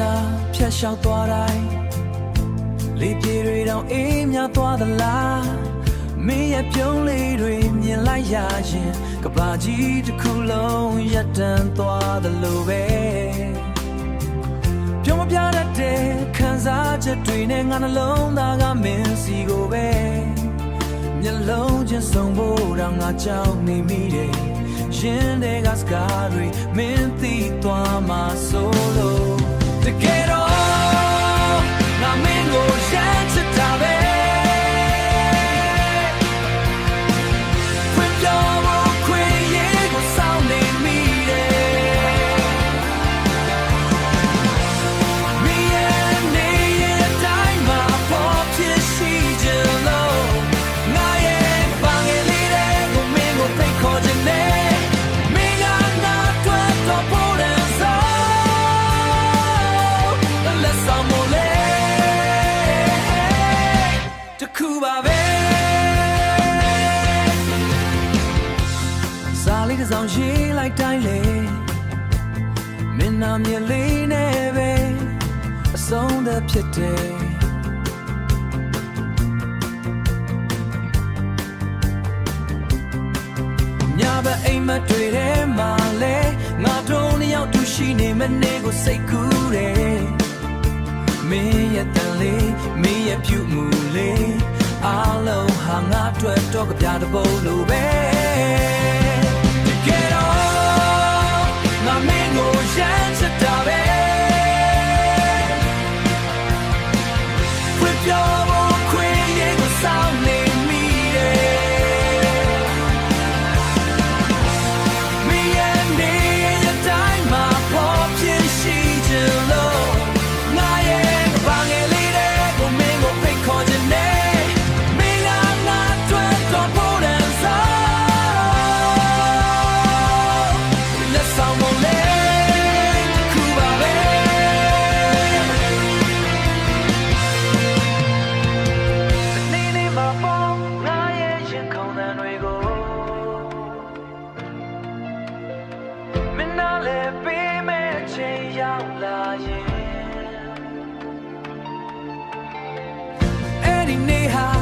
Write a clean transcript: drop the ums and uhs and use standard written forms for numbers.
နာဖြတ်လျှောက်သွားတိုင်းလေပြေတွေတောင်အေးမြသွားသလားမင်းရဲ့ပြုံးလေးတွေမြင်လိုက်ရရင်ကဘာကြီးတစ်ခုလုံးရပ်တန့်သွားသလိုပဲပြုံးမပြတတ်တဲ့ခံစားချက်တွေနဲ့ငါနှလုံးသားကမင်းစီကိုပဲမျက်လုံးချင်းစုံဖို့တော့ငါကြောက်နေမိတယ်ရင်တွေကစကားတွေမင်းသိသွားမှာဆိုလို့တကယ်တော့ငါမင်းကိုရမ်းချစ်တာပဲခွင့်ပြောဖို့ခွင့်ရကိုစောင့်နေမိတယ်မင်းရဲ့နေရဲ့အတိုင်းမှာပေါ်ဖြစ်ရှိကြလို့ငါရဲ့ဘာငယ်လေးတွေကိုမင်းကိုဖိတ်ခေါ်ခြင်းနဲ့ဆောင်ရှိလိုက်တိုင်းလေမင်းနာမြလေးနဲ့ပဲအဆုံးသက်ဖြစ်တယ်ညဘက်အိမ်မတွေ့တဲ့မှာလဲငါတို့နှစ်ယောက်တူရှိနေမနေကိုစိတ်ကူးတယ်မင်းရဲ့တန်လေးမင်းရဲ့ပြုမှုလေးအားလုံးဟာငါတွေ့တော့ကြပြတဲ့ပုံလိုပဲမင်းကိုရမ်းချစ်တာပဲခွင့်ပြောဖို့ခွင့်ရကိုစောင့်နေမိတယ်မင်းရဲ့နေရဲ့တိုင်းမှာပေါ်ဖြစ်ရှိချင်လို့ငါရဲ့ဘာငယ်လေးတွေကိုမင်းကိုဖိတ်ခေါ်ခြင်းနဲ့မင်းကငါတွေ့တော့ဖို့တဲ့စားLet's sound more Eddie Neha